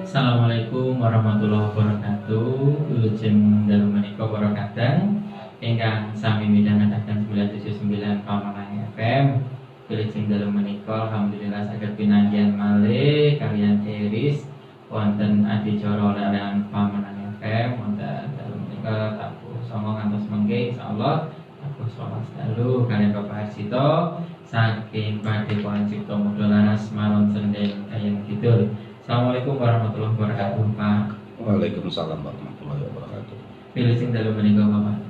Assalamualaikum warahmatullahi wabarakatuh. Lujeng dalu menika para kadang ingkang sami midhangetaken 979 Pamanang FM. Lujeng dalu menika alhamdulillah saged pinanggihan malih kaliyan Iris wonten adicara larangan Pamanang FM wonten dalu menika tabuh songo ngantos mengke insyaallah tabuh 11 dalu kaliyan Bapak Harsito saking Padepokan Cipto Muda Laras Maron Senden Kayen Kidul. Assalamualaikum warahmatullahi wabarakatuh, Pak. Waalaikumsalam warahmatullahi wabarakatuh. Pilih sing dalu menika, Bapak.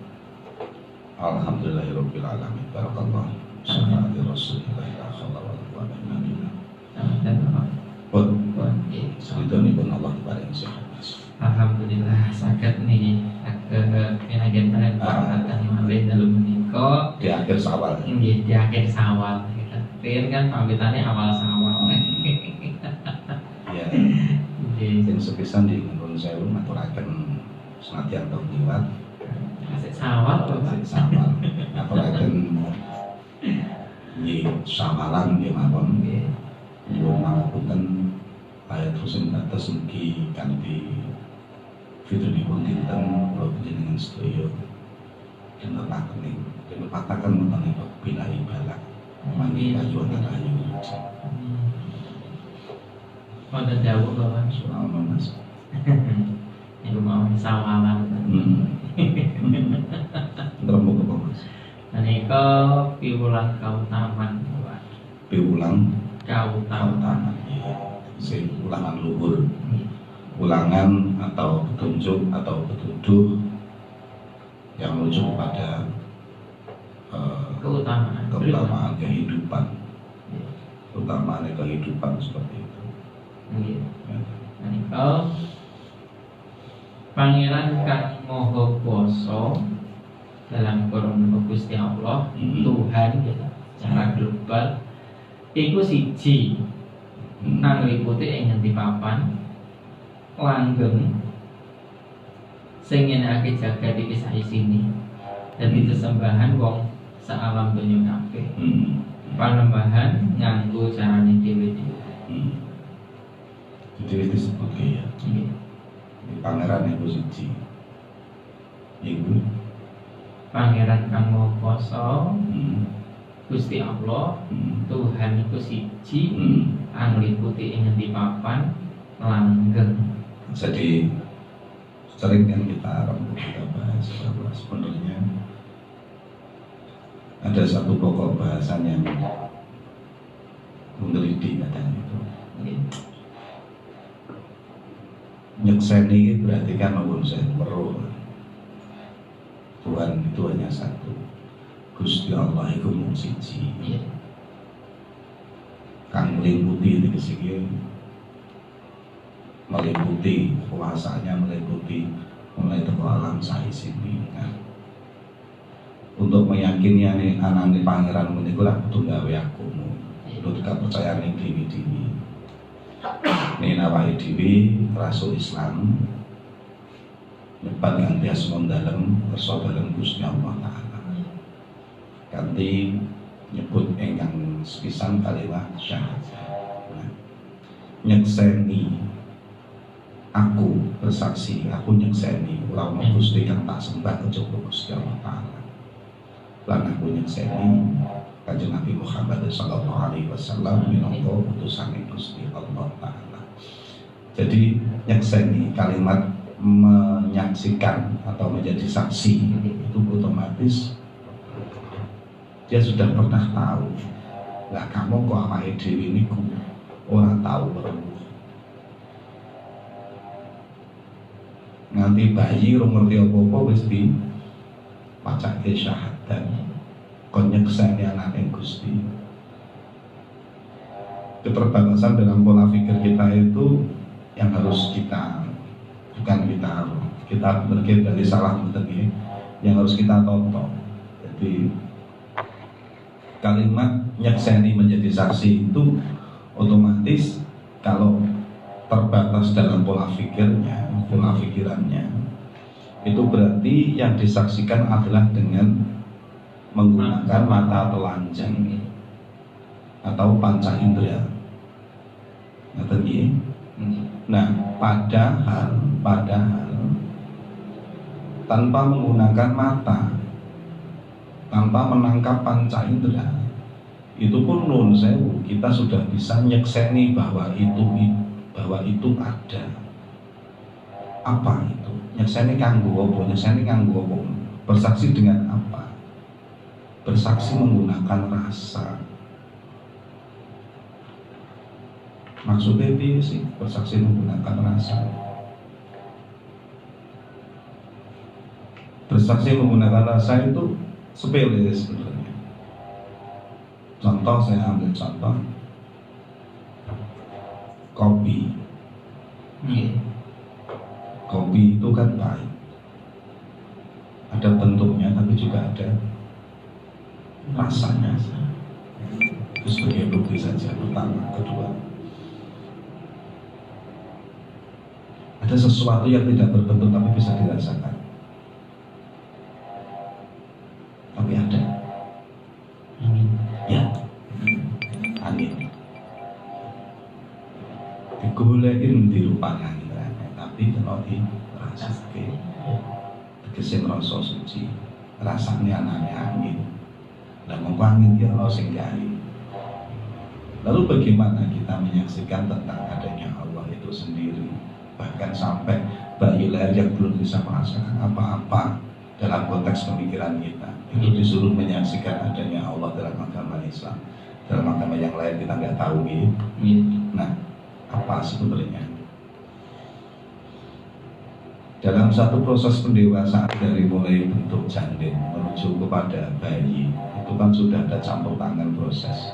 Alhamdulillahirabbil alamin. Barakallahu. Sallallahu Rasulillah sallallahu alaihi wasallam. Sampun, Bapak. Pun Nggih. sedonipun Allah paring sehat. Alhamdulillah saged niki saged pinagen parentan malih dalu menika Di akhir Syawal. nggih di akhir Syawal. Riyen kan pamitannya awal Syawal. Ya, Nggih. sing sepisan di nuwun sewu maturaken senadyan tau liwat. Asik Syawal, Bapak. Syawal. Maturaken nggih syawalan nggih mawon. Nggih. Nyuwun pangapunten ayat husin atas mugi kanthi fitripun dinten kula panjenengan sedaya kinepataken wonten ing bilahi balak mangke kayuhan rahayu Wonten dawuh, Bapak. surah Mas. Niku mau sawalan. Rembug apa Mas? Menika piwulang kautaman, Bapak. Piwulang Kautaman. kautaman. Sing ulangan luhur. Ulangan atau petunjuk atau petunjuk yang menuju kepada keutamaan kehidupan, keutamaan kehidupan seperti itu. Nggih. Ya. Menika Pangeran Kang Maha Kuwasa dalam kurung Gusti Allah, Tuhan gitu, secara global iku siji nang liputi ing ngendi papan langgeng sing nyenengake jagat iki saisine dadi sesembahan wong saalam donya kabeh panembahan nganggo carane dhewe-dhewe. Jadi disebut ya. Nggih. Pangeran itu siji. Ibu. Pangeran Kang Maha Kuwasa Gusti Allah Tuhan iku siji angliputi ing ngendi papan langgeng. Jadi sering kan kita bahas bahwa sebenarnya ada satu pokok bahasan yang menggelitik katanya itu. Nggih. Nyekseni berarti kan nuwun sewu weruh. Tuhan itu hanya satu. Gusti Allah itu mung siji. Iya. Kang meliputi iki meliputi kuasanya, meliputi mulai teko alam saisine. Nah, untuk meyakini anane pangeran menika lak kudu gawe agama. Kudu kepercayaan ing dewi-dewi. Nek awake dhewe rasul Islam nyebat kanthi asma dalem kersa dalem Gusti Allah Ta'ala. Kanthi nyebut ingkang sepisan kalimat syahadat. Nah, nyekseni aku bersaksi, aku nyekseni ora ana Gusti kang tak sembah kejaba Gusti Allah Ta'ala. Lan aku nyekseni Kanjeng Nabi Muhammad sallallahu alaihi wasallam minangka utusan Gusti Allah Ta'ala. Jadi nyekseni kalimat menyaksikan atau menjadi saksi itu otomatis dia sudah pernah tahu. Lah kamu kok awake dhewe niku ora tahu weruh. Nganti bayi ora ngerti apa-apa wis dipacake syahadat. Kon nyekseni anake Gusti. Keterbatasan dalam pola pikir kita itu yang harus kita berpikir dari salah betul yang harus kita tonton. Jadi kalimat nyekseni menjadi saksi itu otomatis kalau terbatas dalam pola pikirannya itu berarti yang disaksikan adalah dengan menggunakan mata telanjang atau panca indera. Nah, Padahal tanpa menggunakan mata, tanpa menangkap panca indera, itu pun nun sewu kita sudah bisa nyekseni bahwa itu ada. Apa itu? Nyekseni kanggo apa? Nyekseni kanggo apa? Bersaksi dengan apa? Bersaksi menggunakan rasa. Maksudnya itu sih bersaksi menggunakan rasa. Bersaksi menggunakan rasa itu sepele sebenarnya. Contoh, saya ambil contoh kopi. Kopi itu kan baik, ada bentuknya tapi juga ada rasanya. Itu sebagai bukti saja. Pertama, kedua, ada sesuatu yang tidak berbentuk tapi bisa dirasakan. Tapi ada. Ya, angin. Digulein di rupanya tapi kalau dirasake tegese rasa suci, rasanya anane angin. Lah mongko angin ki ana sing gawe. Lalu bagaimana kita menyaksikan tentang adanya Allah itu sendiri? Bahkan sampai bayi lahir yang belum bisa merasakan apa-apa dalam konteks pemikiran kita, itu disuruh menyaksikan adanya Allah dalam agama Islam. Dalam agama yang lain kita nggak tahu gitu. Nah, apa sebenarnya? Dalam satu proses pendewasaan dari mulai bentuk janin menuju kepada bayi, itu kan sudah ada campur tangan proses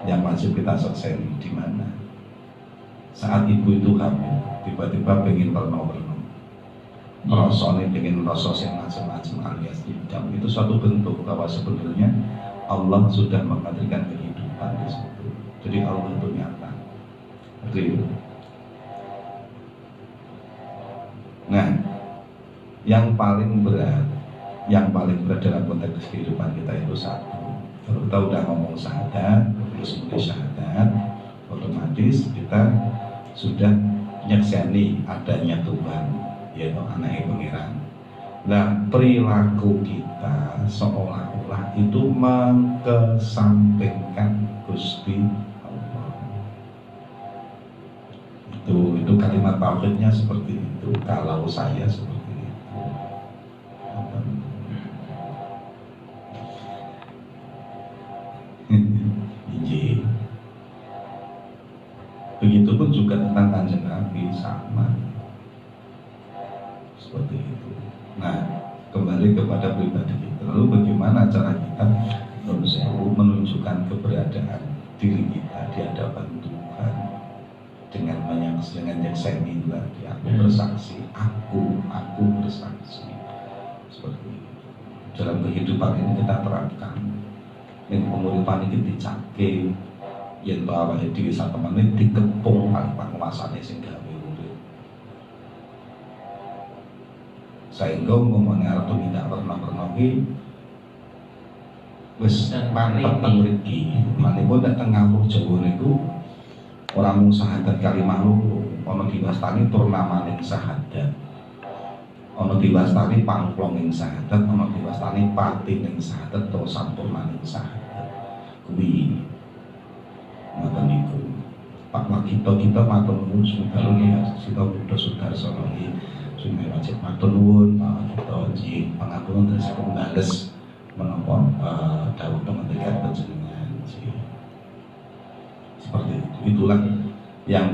yang wajib kita selesai. Di mana saat ibu itu hamil, tiba-tiba pengen perno-perno, rasanya pengen rasa yang macam-macam alias tidak, itu suatu bentuk bahwa sebenarnya Allah sudah menghadirkan kehidupan di situ. Jadi Allah itu nyata. Real. Nah, yang paling berat dalam konteks kehidupan kita itu satu. Kalau kita udah ngomong syahadat, terus mulai syahadat, otomatis kita sudah nyakseni adanya Tuhan, yaitu anaknya Pangeran. Nah, perilaku kita seolah-olah itu mengkesampingkan Gusti Allah. Itu kalimat tauhidnya seperti itu. Kalau saya seperti itu, begitupun juga tentang Kanjeng Nabi sama seperti itu. Nah, kembali kepada pribadi kita. Lalu bagaimana cara kita menunjukkan keberadaan diri kita di hadapan Tuhan dengan menyakseni lagi. Aku bersaksi, aku bersaksi. Seperti itu. Dalam kehidupan ini kita terapkan. Yang penguripan ini dicake, yang bawa diri satu menit dikepung penguasanya sehingga urip. Sehingga ngomongnya arep tidak pernah wis mantep mriki. Manipun dateng ngawur Jawa niku ora mung syahadat kalimah loro, ana diwastani purnamaning syahadat. Ana diwastani pangplonging syahadat, ana diwastani patining syahadat atau sampurnaning syahadat. Kuwi ngoten niku. Pak kita matur nuwun semoga ya sita Buddha Sudarsono iki sing wajib matur nuwun Pak kita nggih pangapunten terus pembales menapa dawuh pengendikan panjenengan nggih. Seperti itu. Itulah yang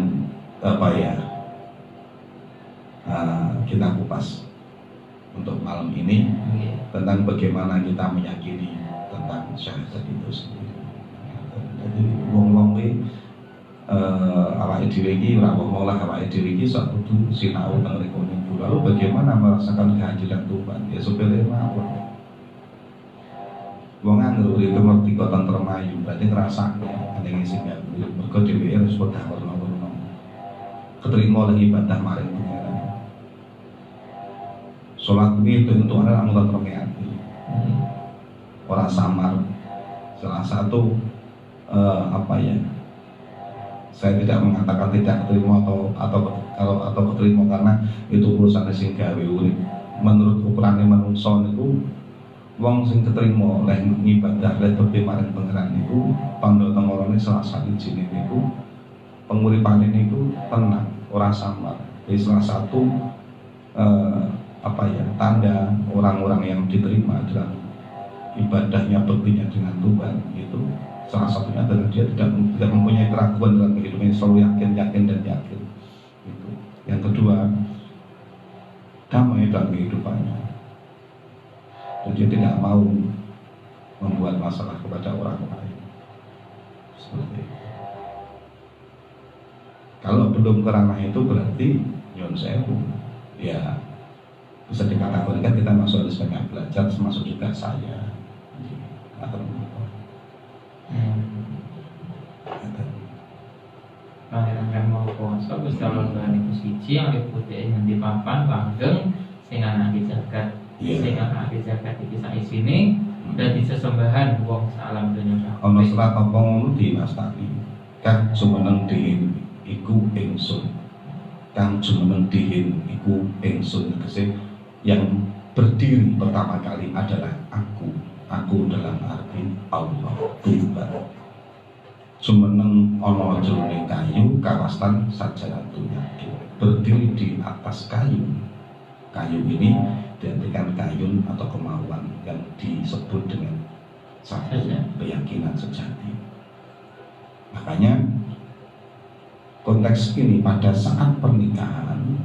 kita kupas untuk malam ini tentang bagaimana kita meyakini tentang syahadat itu sendiri. Jadi wong-wong awake dhewe iki ora apa-apa lah, awake dhewe iki sak kudu sinau teng riko niku. Lalu bagaimana merasakan kehadiran Tuhan? Ya sepele mawon. Wong anggere urip merdeka tentrem ayu, berarti ngrasakne ning sing mergo dhewe harus padha werna-werna. Keterima lagi ibadah maring Pangeran. Salat kuwi untuk ana lamun tentrem ati. Ora samar. Salah satu Saya tidak mengatakan tidak terima atau keterima karena itu urusan sing gawe urip. Menurut ukurannya manungsa niku wong sing keterima oleh ngibadah oleh bekti marang pangeran niku tandha tengorone salah satu jine niku penguripane niku tenang, ora samar. Jadi salah satu tanda orang-orang yang diterima adalah ibadahnya bektinya dengan Tuhan itu salah satunya adalah dia tidak mempunyai keraguan dalam kehidupannya, selalu yakin dan yakin. Itu. Yang kedua, damai dalam kehidupannya. Dan dia tidak mau membuat masalah kepada orang lain. Seperti itu. Kalau belum ke ranah itu berarti nyon sewu. Ya bisa dikategorikan kita masuk harus banyak belajar, termasuk juga saya. Atau Pangeran kang mau kuasa Gusti Allah Tuhan iku siji yang putih yang di papan langgeng sing ana di jagat sing ana di jagat iki sak isine dadi sesembahan wong salam donya ana serat apa ngono dinastani kang jumeneng diin iku ingsun kang jumeneng diin iku ingsun tegese yang berdiri pertama kali adalah aku dalam arti Allah Tuhan. Jumeneng ana jroning kayu kawastan sajaratu yakin berdiri di atas kayu ini diartikan kayun atau kemauan yang disebut dengan satu keyakinan sejati. Makanya konteks ini pada saat pernikahan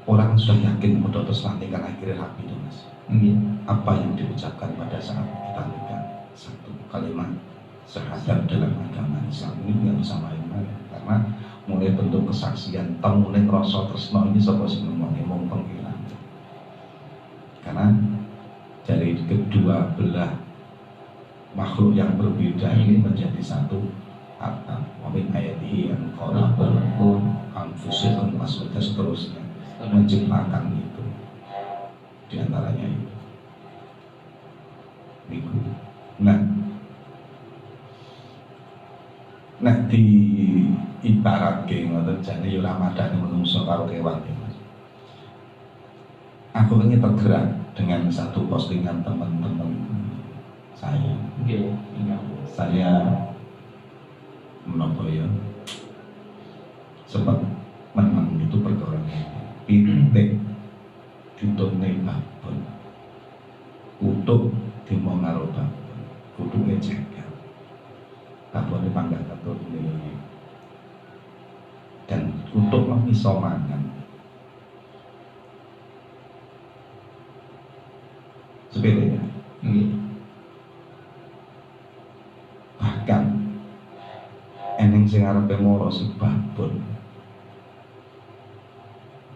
orang sudah yakin udah terus nanti kan akhirnya rapi itu mas. Apa yang diucapkan pada saat kita nikah? Satu kalimat syahadat dalam agama Islam ini nggak bisa main-main karena mulai bentuk kesaksian mulai rasa tresno ini sapa sing ngomong pengiran karena dari kedua belah makhluk yang berbeda ini menjadi satu atap wa min ayatihi an khalaqakum anfusakum dan seterusnya menciptakan itu diantaranya itu. Nah di ibarat ngoten jane yo Ramadhan menungso karo kewan Mas. Aku ini tergerak dengan satu postingan teman-teman saya. Saya menapa ya sempat menang itu perkara pitik ditone babon utuk dimongaro babon kuduke cekel babone panggah ketune dan utuk mah iso mangan sepele ya bahkan eneng sing arepe moro si babon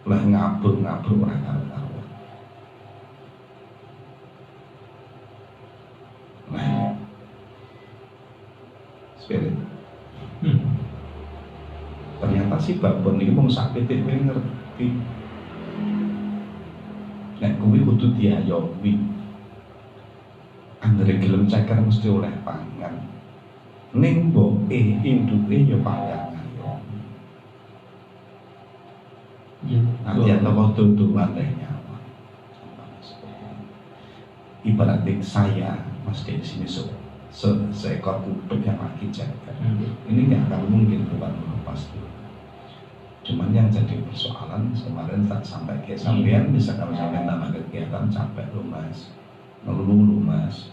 lah ngabur ora karo-karuan. Nah, spirit. Ternyata si babon ini mau sak pitik ngerti. Nek kuwi kudu diayomi. Anggere gelem ceker mesti oleh pangan. Ning mboke induke ya pangan. Nanti ada waktu untuk lantainya. Ibaratnya saya masih di sini seekor kutuk yang lagi jaga. Ini nggak akan mungkin bukan melepas dulu. Cuman yang jadi persoalan kemarin tak sampai ke sampean bisa kalau sampai tambah kegiatan capek lu mas, ngeluh lu mas.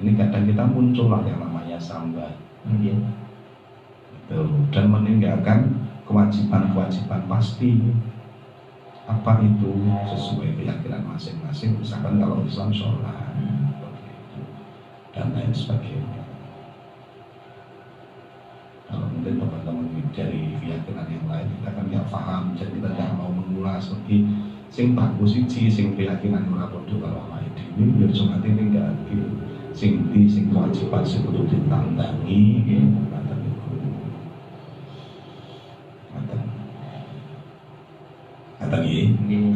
Ini kadang kita muncul lah yang namanya sambat. Dan meninggalkan kewajiban-kewajiban pasti apa itu sesuai keyakinan masing-masing. Misalkan kalau Islam sholat dan lain sebagainya. Kalau mungkin teman-teman dari keyakinan yang lain kita kan nggak paham, jadi kita tidak mau mengulas lebih sing bagus sing keyakinan merapodo kalau lain ini biar cuma ini nggak sing kewajiban sing kudu ditandangi gitu.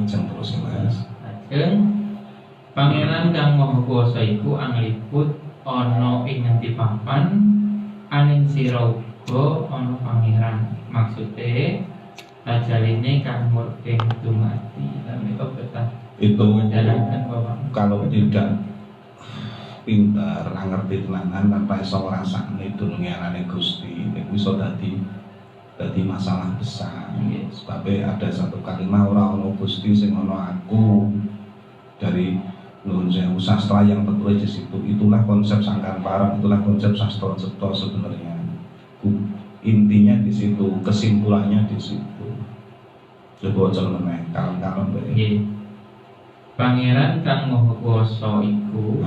Jam terus mas. Pangeran kang Maha Kuwasa iku angliput ana ing ngendi papan aning sira uga ana pangeran. Maksude ajaline kang murping dumati. Menika betah Itu menjalankan Bapak. kalau tidak pinter, ngerti tenanan tanpa iso ngrasakne dununge Gusti, iku iso dadi masalah besar. Sebab ada satu kalimat ora ono Gusti sing ono aku. Dari Nuhun Sewu sastra yang tertulis di situ, itulah konsep Sangkan Parang, itulah konsep sastra Cipta sebenarnya. Intinya di situ, kesimpulannya di situ. Coba aja meneh, kalem-kalem bae. Nggih. Pangeran kang Maha Kuwasa iku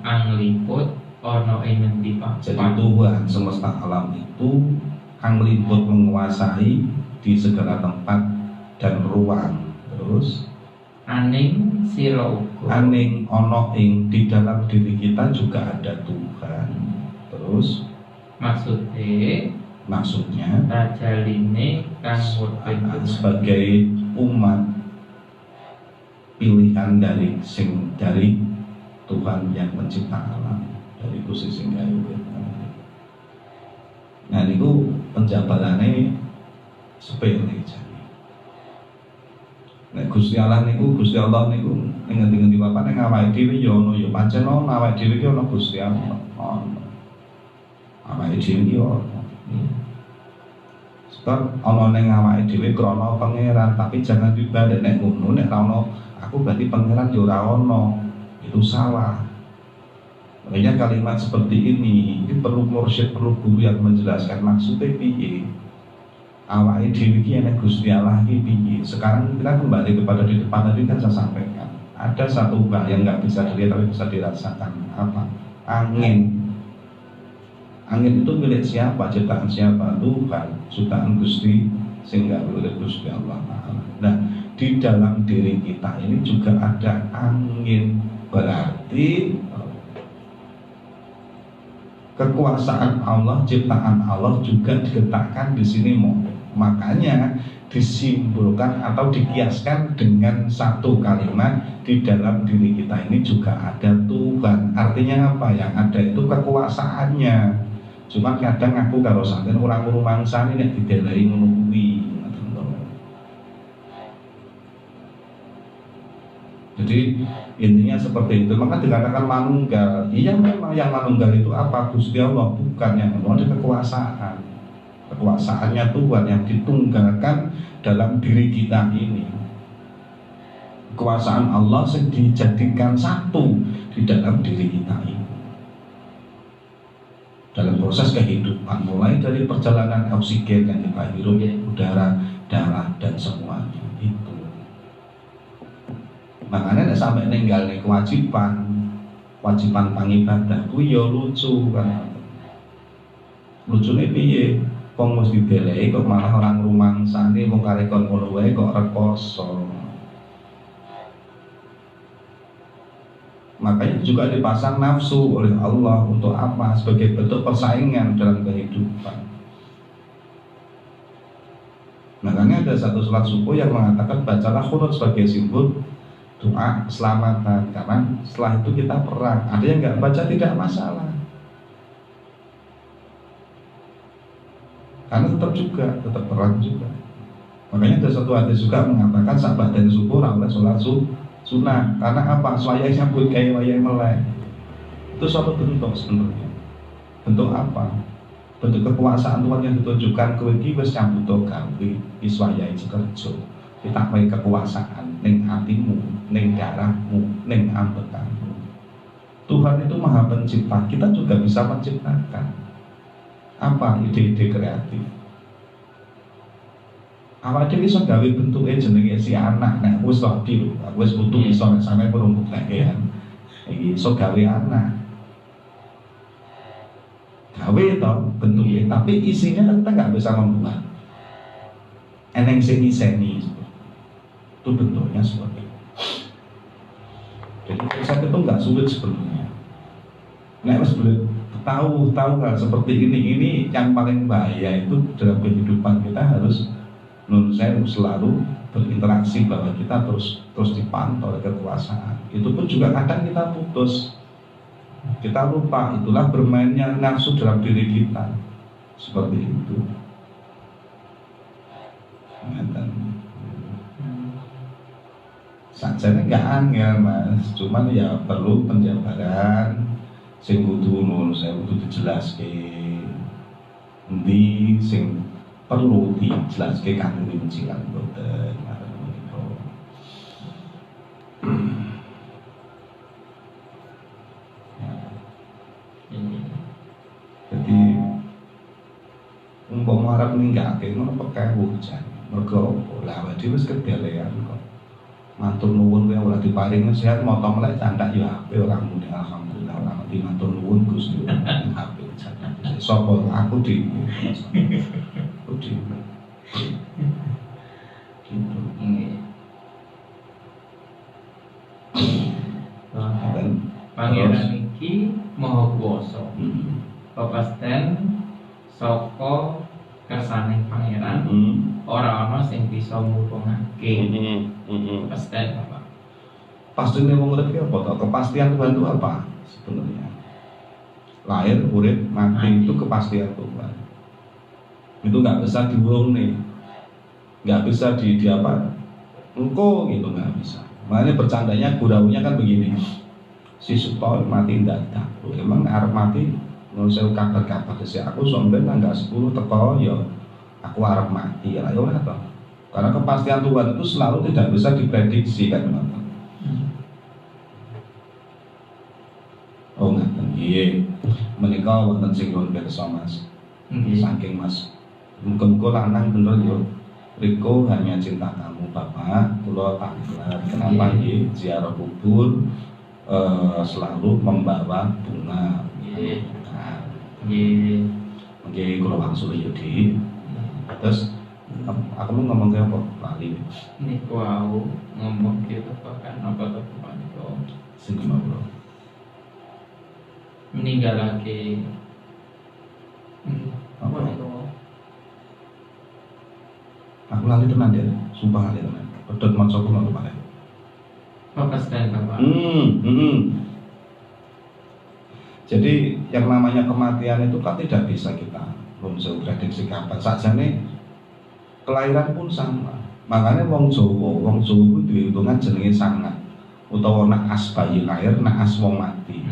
angliput ana ing ngendi Pak? Jadi Tuhan semesta alam itu kang meliput menguasai di segala tempat dan ruang. Terus Aning sira uga. aning ono ing di dalam diri kita juga ada Tuhan. Terus maksudnya rajaline kang murping dumati. sebagai umat pilihan dari Tuhan yang mencipta alam, dari Gusti sing gawe. Nah niku penjabarannya sepele jane. Nek Gusti Allah niku ning ngendi-ngendi bapak ning awake dhewe ya ono ya pancen ono awake dhewe ki ono Gusti Allah. Ono. Awake dhewe ki ono. Sebab ono ning awake dhewe krana pangeran, tapi jangan dibalik nek ngono nek ra ono aku berarti pangeran ya ora ono. Itu salah. Makanya kalimat seperti ini perlu mursyid, perlu guru yang menjelaskan maksudnya piye. Awake dhewe iki ana Gusti Allah iki piye. Sekarang kita kembali kepada di depan tadi kan saya sampaikan. Ada satu hal yang nggak bisa dilihat tapi bisa dirasakan. Apa? Angin. Angin itu milik siapa? Ciptaan siapa? Tuhan. Ciptaan Gusti sehingga oleh Gusti Allah. Nah, di dalam diri kita ini juga ada angin. Berarti kekuasaan Allah, ciptaan Allah juga diletakkan di sini. Makanya disimbolkan atau dikiaskan dengan satu kalimat, di dalam diri kita ini juga ada Tuhan. Artinya apa? Yang ada itu kekuasaannya. Cuma kadang aku karo sampeyan orang rumangsa ini nek didelai ngono kuwi. Jadi intinya seperti itu. Maka dikatakan manunggal. Iya memang yang manunggal itu apa? Gusti Allah, bukan yang ada kekuasaan. Kekuasaannya Tuhan yang ditunggalkan dalam diri kita ini. Kekuasaan Allah yang dijadikan satu di dalam diri kita ini. Dalam proses kehidupan, mulai dari perjalanan oksigen yang kita hirup, udara, darah, dan semuanya itu. Makanya sampai ninggal nih kewajiban pangibadah kuwi ya lucu kan. Lucune piye? Wong mesti dideleki kok malah orang rumangsane wong karekon ngono wae kok rekoso. Makanya juga dipasang nafsu oleh Allah untuk apa? Sebagai bentuk persaingan dalam kehidupan. Makanya ada satu sholat subuh yang mengatakan bacalah qunut sebagai simbol doa keselamatan, karena setelah itu kita perang. Ada yang nggak baca tidak masalah, karena tetap perang juga. Makanya ada satu hadis juga mengatakan sahabat dan subuh oleh sholat sunnah. Karena apa? Swayai nyambut kayak wayai melek. Itu suatu bentuk sebenarnya. Bentuk apa? Bentuk kekuasaan Tuhan yang ditunjukkan kowe iki wis nyambut gawe iswayai kerja. Kita pakai kekuasaan ning hatimu, ning darahmu, ning ambekanmu. Tuhan itu maha pencipta, kita juga bisa menciptakan. Apa ide-ide kreatif? Awak dhewe iso gawe bentuke jenenge si anak, nek wis wedi lho, aku wis butuh iso nek sampe perumpuk lekean. Iki iso gawe anak. Gawe to bentuke, tapi isinya kan kita nggak bisa membuat. Eneng seni itu bentuknya seperti itu. Jadi konsep itu nggak sulit sebenarnya. Nek wis tahu nggak seperti ini yang paling bahaya itu dalam kehidupan kita harus menurut saya selalu berinteraksi bahwa kita terus dipantau oleh kekuasaan. Itu pun juga kadang kita putus. Kita lupa, itulah bermainnya nafsu dalam diri kita. Seperti itu. Sajane nggak angel mas, cuman ya perlu penjabaran. Sing kudu nun, saya kudu dijelaske. Endi sing perlu dijelaske kanggo rinci lan boten. Jadi umpama arep ninggake ngono pekewu jan. Mergo lah awake dhewe wis kedelean kok. Matur nuwun kuwi ora diparingi sehat moto melek candak ya ape ora muni alhamdulillah ora ngerti matur nuwun Gusti. Ape candak. Sapa aku di gitu. Pangeran iki maha kuwasa. Pepasten saka kersaning pangeran ora ana sing bisa ngubungake. Pepasten apa? Pastinya wong urip ki apa to? Kepastian Tuhan itu apa sebenarnya? Lahir, urip, mati itu kepastian Tuhan. Itu nggak bisa dibohong nih, nggak bisa di apa? Engko gitu nggak bisa. Makanya bercandanya guraunya kan begini. Si Suto mati ndak tahu. Emang arep mati menurut saya kabar-kabar sih aku somben tanggal 10 teko ya aku arep mati ya ora toh. Karena kepastian Tuhan itu selalu tidak bisa diprediksi kan teman-teman. Oh ngaten nggih. Menika wonten sing nuwun pirsa Mas. Saking Mas. Muga-muga lanang bener yo. Riko hanya cinta kamu Bapak, kula taklar. Kenapa nggih ziarah kubur selalu membawa bunga. Nggih kula wangsuli Yudi. Terus aku mau ngomong ke apa? Lali. Niku wau ngomong gitu kan apa to niku. Sing ngono. Meninggalake apa niku? Aku lali tenan ya, sumpah lali tenan. Pedot maca kula kemarin. Pepasten Bapak. Jadi yang namanya kematian itu kan tidak bisa kita bisa prediksi kapan. Sajane kelahiran pun sama. Makanya wong Jawa itu dihitungan jenenge sangat. Utawa naas bayi lahir, naas wong mati.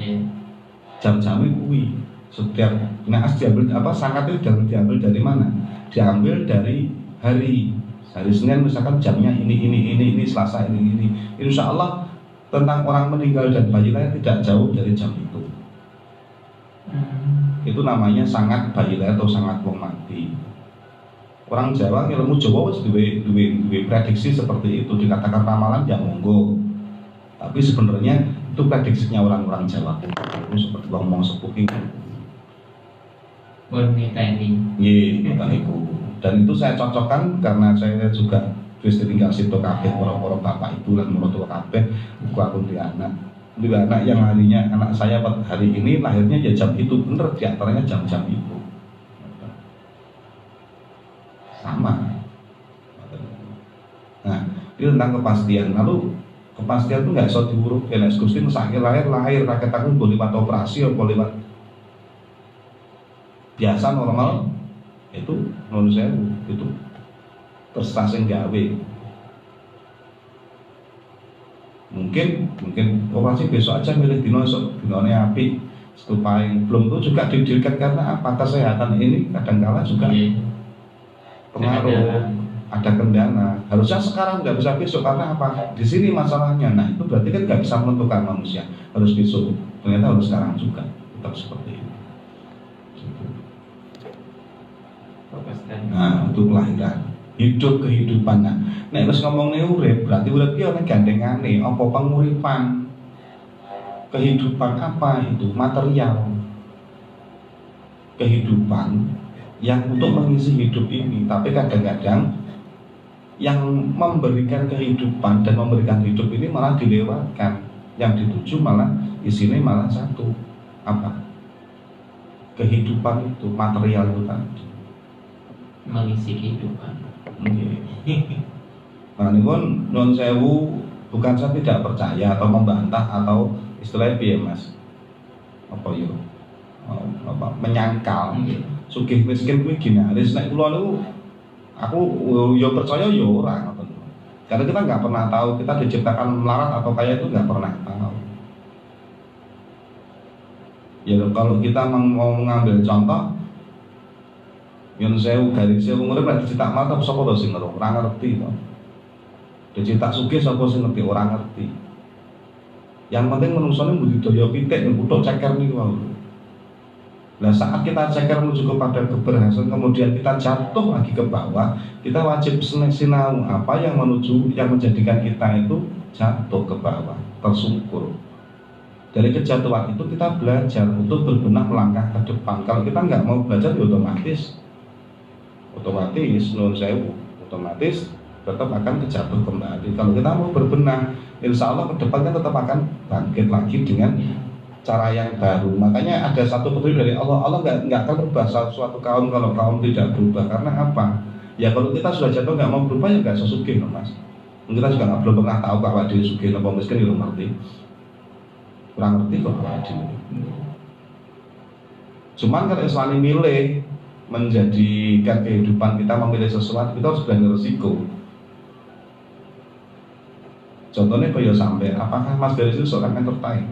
Jam-jame kuwi. Setiap naas diambil apa sangat itu diambil dari mana? Diambil dari hari Senin misalkan jamnya ini Selasa ini. Insya Allah tentang orang meninggal dan bayi lahir tidak jauh dari jam itu. Itu namanya sangat bayi lahir atau sangat wong mati. Orang Jawa, ilmu Jawa wis duwe prediksi seperti itu, dikatakan ramalan ya monggo. Tapi sebenarnya itu prediksinya orang-orang Jawa. Itu seperti ngomong sepuh itu. Niteni. Nggih, ngoten niku. Dan itu saya cocokkan karena saya juga wis tinggal situ kabeh para bapak ibu lan mertua kabeh, aku di anak. Dua anak yang harinya anak saya hari ini lahirnya ya jam itu bener diantaranya jam-jam itu sama. Nah itu tentang kepastian. Lalu kepastian itu nggak bisa diuruk. Ya Gusti sakit lahir rakyat aku boleh lewat operasi atau boleh lewat biasa normal itu menurut saya itu terserah sing gawe. Mungkin operasi besok aja milih dino esok dinanya api paling belum itu juga didirikan karena apa kesehatan ini kadang-kala juga pengaruh ada kendala harusnya sekarang nggak bisa besok karena apa di sini masalahnya. Nah itu berarti kan nggak bisa menentukan manusia harus besok, ternyata harus sekarang juga tetap seperti itu. Nah untuk kelahiran hidup kehidupan. Nah nek wis ngomongnya urip berarti urip ki ana gandengane apa penguripan. Kehidupan apa itu? Material. Kehidupan yang untuk mengisi hidup ini, tapi kadang-kadang yang memberikan kehidupan dan memberikan hidup ini malah dilewatkan. Yang dituju malah isinya malah satu. Apa? Kehidupan itu, material itu tadi. Mengisi kehidupan. Nah ini pun non sewu bukan saya tidak percaya atau membantah atau istilahnya piye mas. apa ya menyangkal. Nggih. Sugih miskin kuwi ginaris. Nek kula niku aku ya percaya ya ora ngoten. Karena kita nggak pernah tahu kita diciptakan melarat atau kaya itu nggak pernah tahu. Ya kalau kita mau mengambil contoh, Yun sewu garis sewu ngurip nek dicetak mata sapa to sing ngerti? Ora ngerti to. Dicetak sugih sapa sing ngerti? Ora ngerti. Yang penting menungsane budidaya pitik ning kuthuk ceker niku wae. Nah saat kita ceker menuju kepada keberhasilan kemudian kita jatuh lagi ke bawah, kita wajib sinau apa yang menjadikan kita itu jatuh ke bawah, tersungkur. Dari kejatuhan itu kita belajar untuk berbenah melangkah ke depan. Kalau kita nggak mau belajar ya otomatis nun sewu, otomatis tetap akan kejatuh kembali. Kalau kita mau berbenah, insya Allah ke depannya tetap akan bangkit lagi dengan cara yang baru. Makanya ada satu petunjuk dari Allah. Allah nggak akan berubah suatu kaum kalau kaum tidak berubah. Karena apa? Ya kalau kita sudah jatuh nggak mau berubah ya nggak sesugih loh mas. Kita juga belum pernah tahu bahwa dia sugih atau miskin belum ngerti. Kurang ngerti kok bahwa dia. Cuman kalau Islam milih menjadikan kehidupan kita memilih sesuatu, kita harus berani resiko. Contohnya kayak sampai, apakah Mas Garis itu seorang entertain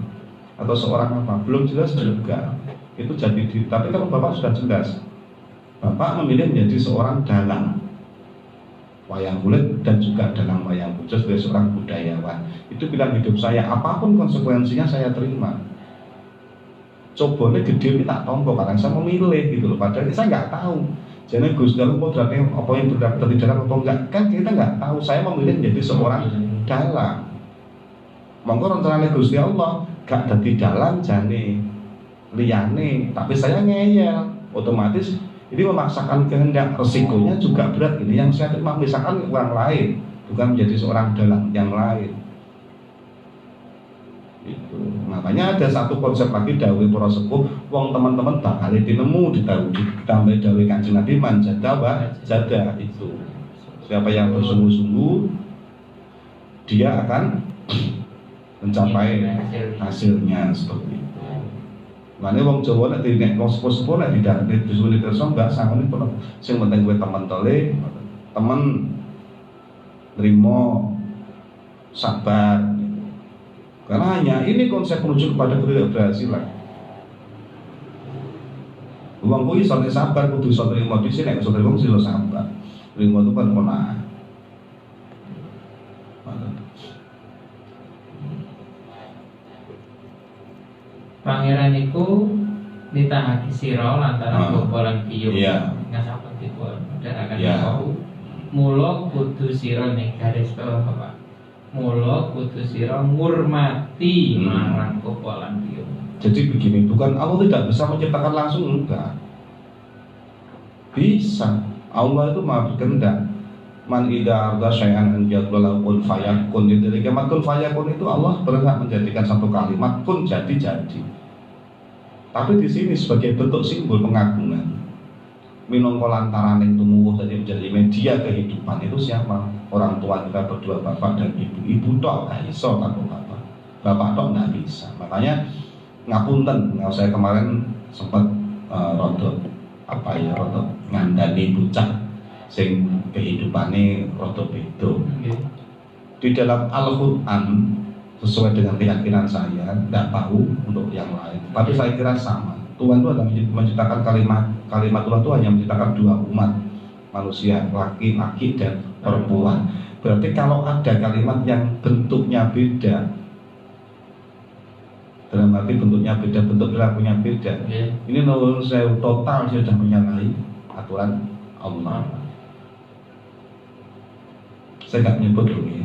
atau seorang apa? Belum jelas juga. Itu jadi tapi kalau Bapak sudah jelas, Bapak memilih menjadi seorang dalang wayang kulit dan juga dalang wayang kulit sebagai seorang budayawan. Itu pilihan hidup saya, apapun konsekuensinya saya terima. Cobanya gede ini tak tompo karena saya memilih gitu loh. Padahal saya nggak tahu. Jadi Gus dalam kodratnya apa yang berdampak dari dalam apa enggak kan kita nggak tahu. Saya memilih menjadi seorang dalang. Monggo rencananya Gusti Allah gak dadi dalang jane liyane, tapi saya ngeyel. Otomatis ini memaksakan kehendak, resikonya juga berat. Ini yang saya terima misalkan orang lain, bukan menjadi seorang dalang yang lain. Itu makanya ada satu konsep lagi dawuh para sepuh, wong teman-teman bakal dinemu ditambah dawuh Kanjeng Nabi manjada wa jada. Itu siapa yang bersungguh-sungguh dia akan mencapai hasilnya seperti itu. Makanya wong Jawa nek nek wong sepuh-sepuh nek tidak disuwuni kersa enggak sangune pun sing penting kowe teman tole, teman nrimo sabar. Karena hanya ini konsep menuju kepada ketidakberhasilan. Wong kuwi iso sabar kudu iso nrimo dhisik nek iso nrimo mesti sabar. Nrimo itu kan konah. Pangeran iku nitahake sira lantaran bobolan piyung. Iya. Ngasapa dipun akan Iya. Mula kudu sira ning garis bawah Bapak. Mula kudu sira ngurmati marang bobolan piyung. Jadi begini, bukan Allah tidak bisa menciptakan langsung, enggak. Bisa. Allah itu maha berkehendak. Man idza arda syai'an an yaqula kun fayakun. Jadi kalimat kun fayakun itu Allah berhak menjadikan satu kalimat kun jadi. Tapi di sini sebagai bentuk simbol pengagungan. Minangka lantaran yang tumuwuh tadi menjadi media kehidupan itu siapa? Orang tua kita berdua, bapak dan ibu. Ibu tok gak iso tanpa bapak. Bapak tok nggak bisa. Makanya ngapunten, saya kemarin sempat rodok ngandani bocah sing kehidupane rada beda. Di dalam Al-Qur'an sesuai dengan keyakinan saya, tidak tahu untuk yang lain, tapi saya kira sama. Tuhan itu adalah menciptakan kalimat Tuhan itu hanya menciptakan dua umat manusia, laki-laki dan perempuan. Berarti kalau ada kalimat yang bentuknya beda, dalam arti bentuknya beda, bentuk perilakunya beda, ini menurut saya total sudah menyalahi aturan Allah. Saya nggak menyebut dulu ya.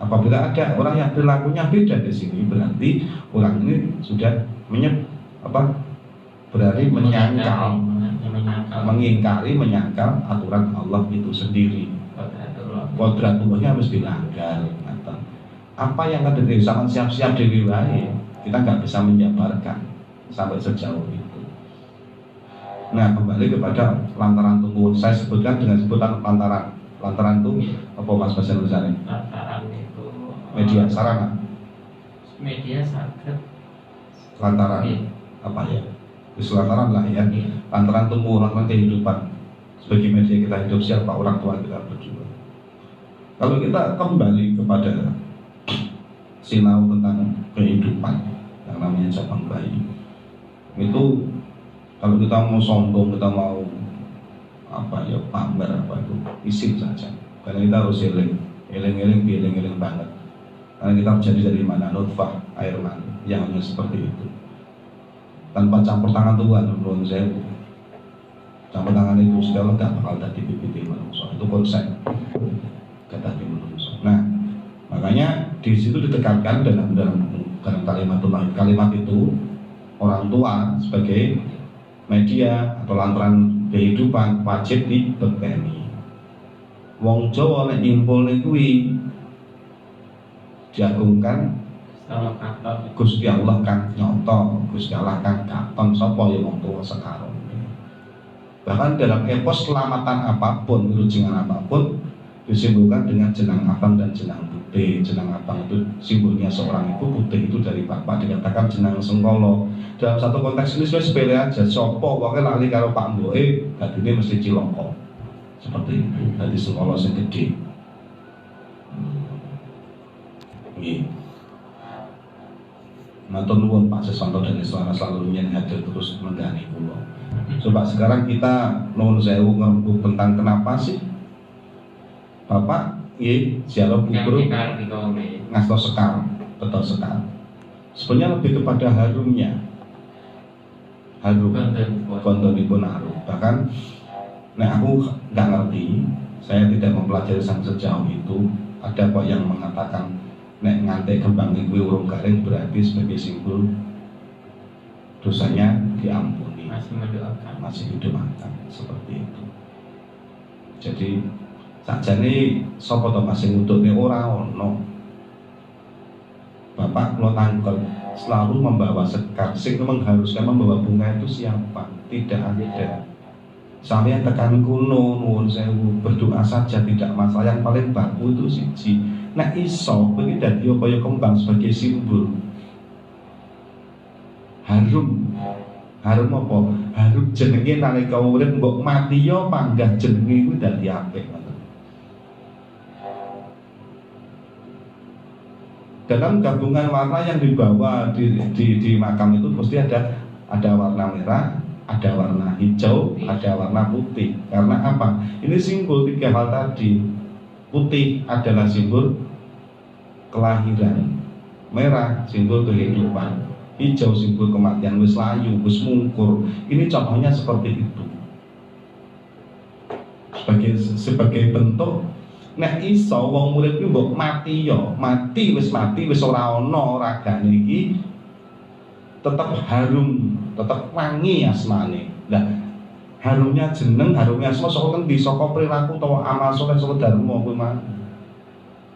Apabila ada orang yang perilakunya beda di sini, berarti orang ini sudah berarti menyangkal aturan Allah itu sendiri. Kodratullahnya harus dilanggar. Apa yang ada di zaman siap-siap diriwayat, kita nggak bisa menjabarkan sampai sejauh itu. Nah, kembali kepada lantaran tunggu. Saya sebutkan dengan sebutan lantaran itu apa Mas Basen Rusane? Lantaran itu Media sarana. Media sakit. Lantaran. apa ya, keselantaran lah ya, lantaran tumbuh, lantaran kehidupan sebagai media kita hidup, siapa orang tua kita berdua. Kalau kita kembali kepada sinau tentang kehidupan yang namanya cabang bayi, itu kalau kita mau sombong, kita mau apa ya, pamer apa itu, isim saja. Karena kita harus eling banget. Karena kita menjadi dari mana, nutfah, air mani, yang hanya seperti itu. Tanpa campur tangan Tuhan, menurut saya, campur tangan itu segala gak bakal tadi bibit manusia. Itu konsep kata di manusia. Nah, makanya di situ ditekankan dalam kalimat itu, orang tua sebagai media atau lantaran kehidupan wajib dibekeni. Wong Jawa nek nyimpulne kuwi diagungkan Gusti Allah kan nyoto, Gusti Allah kan katon, sapa ya wong tua sekarang. Bahkan dalam epos selamatan apapun, wilujengan apapun disimbolkan dengan jenang abang dan jenang putih. Jenang abang itu simbolnya seorang ibu, putih itu dari bapak, dikatakan jenang sengkolo. Dalam satu konteks ini sudah sepele aja, sopo pokoknya lali karo Pak Mboe, dadine mesti ciloko. Seperti itu, dari sengkolo sing gede. Nggih. Matur nuwun Pak Sesanto dan Iswana selalu hadir terus menggani kula. Coba sekarang kita nuwun sewu ngerembuk tentang kenapa sih Bapak Ziarah Kubur ngasto sekar, betul sekar. Sebenarnya lebih kepada harumnya, harum, kontonipun harum. Bahkan, nah aku nggak ngerti, saya tidak mempelajari sampai sejauh itu. Ada kok yang mengatakan nek ngantek kembang kuwi urung garing berarti sebagai simbol dosanya diampuni, masih mendoakan seperti itu. Jadi sakjane sapa to masih nututne ora ono. Bapak kula tangkel selalu membawa sekar, sing mengharuskan membawa bunga itu siapa? Tidak ada. Sampai tekan kuno nuwun sewu, berdoa saja tidak masalah. Yang paling baku itu siji. Nah iso iki dadi kaya kembang sebagai simbol harum. Harum apa? Harum jenenge nalika urip, mbok mati yo panggah jenenge kuwi dadi apik. Dalam gabungan warna yang dibawa di makam itu mesti ada warna merah, ada warna hijau, ada warna putih. Karena apa? Ini simbol tiga hal tadi. Putih adalah simbol kelahiran, merah simbol kehidupan, hijau simbol kematian, wis layu, wis mungkur. Ini contohnya seperti itu. Sebagai bentuk nek iso wong murid iki mbok mati yo, mati wis ora ana ragane iki tetep harum, tetep wangi asmane. Lah harumnya jeneng, harumnya asma saka ngendi? Saka perilaku utawa amal saleh saka dharma kuwi mah.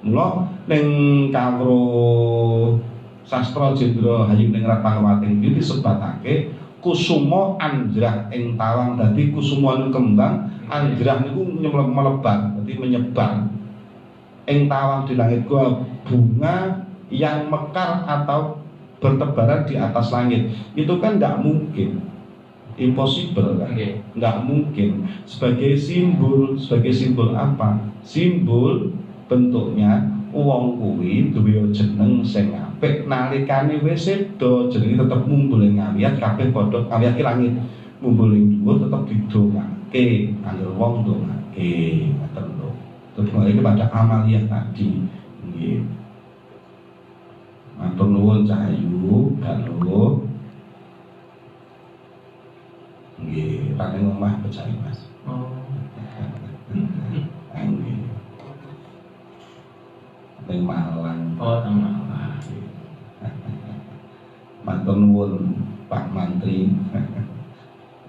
Mula ning kawro sastra Jendra Hayuningrat Pangawating iki disebatake kusuma anjrah ing tawang. Dadi kusuma niku kembang, anjrah niku melebar, berarti menyebar. Ing tawang di langit gua bunga yang mekar atau bertebaran di atas langit. Itu kan tidak mungkin, impossible kan? Nggak mungkin. Sebagai simbol apa? Simbol bentuknya wong kuwi duwe jeneng sing apik, nalikane wis sedo jenenge tetep mumbul ing ngawiyat, kabeh padha ngawiyat langit. Mumbul ing dhuwur tetep didongake, anggere wong ndongake, ngoten lho. Terus kembali kepada amaliyah tadi. Nggih. Matur nuwun Cahayu, Galuh. Nggih, rane omah percaya Mas. Oh. Nggih. Ning Malang. Oh, teng Malang. Matur nuwun Pak Mantri.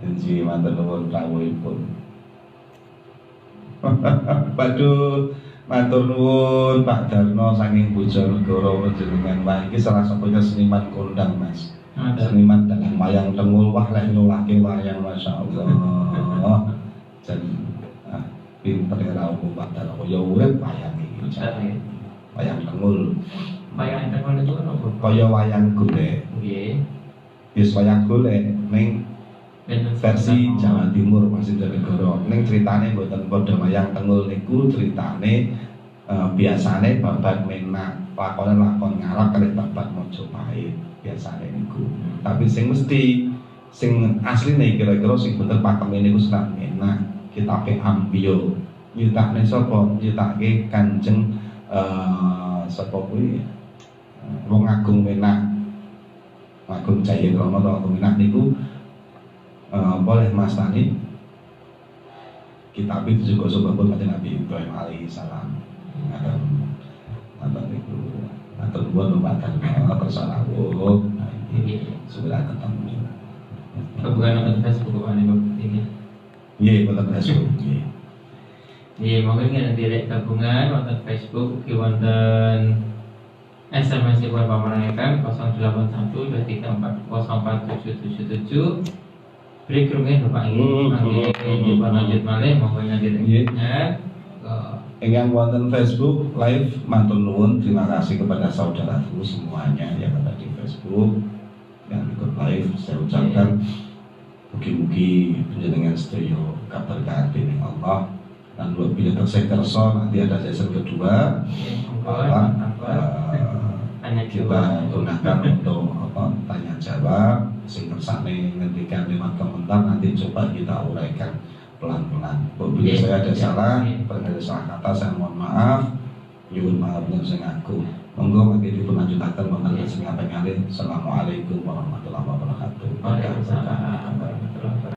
Nggih, matur nuwun rawuhipun. Waduh, matur nuwun Pak Darno saking Bojonegoro panjenengan. Wah, iki salah satunya seniman kondang, Mas. Seniman dalam wayang tengul, wah lek nyulake wayang masyaallah. Jadi pinter rawuh Pak Darno ya urip wayang iki. Wayang tengul. Wayang tengul itu apa? Kaya wayang golek. Nggih. wis wayah golek ning versi Jawa Timur Mas Indragoro. Ning critane mboten padha wayang Tengul niku critane biasane babat menak, lakon ngarak kali babat Mojopahit biasane niku. Tapi sing mesti sing asline kira-kira sing bener pakeme niku Serat Menak, kitabe Ampio. Nyutakne sapa? Nyutake Kanjeng sapa kuwi? Wong Agung Menak. Agung Jayadrama atau Agung Menak niku boleh Mas Tani kitab itu juga sebabun pada Nabi Ibrahim alaihi salam ngaten niku ngaten nuwun lumakan tersalawuh sudah ketemu Kebukan nonton Facebook apa nih ini? Iya nonton Facebook Iya mungkin ada direct gabungan nonton Facebook ki wonten SMS buat Pamarang FM 081 234 04777. Break roomnya Bapak ini, Bapak lanjut malih, mau lanjut ya. Yang wonten Facebook live matur nuwun, terima kasih kepada saudaraku semuanya yang ada di Facebook yang ikut live. Saya ucapkan mugi-mugi panjenengan sedaya kaberkahan dening Allah, dan bila tersek kerso nanti ada sesi kedua. Kita gunakan untuk tanya jawab. Sing kersane ngendikan lewat komentar nanti coba kita uraikan pelan-pelan. Bila saya ada salah, ada salah kata saya mohon maaf. Nyuwun maaf dan sing aku. Monggo mangke dipun lanjutaken wonten sing ngapengalih. Assalamualaikum warahmatullahi wabarakatuh. Waalaikumsalam.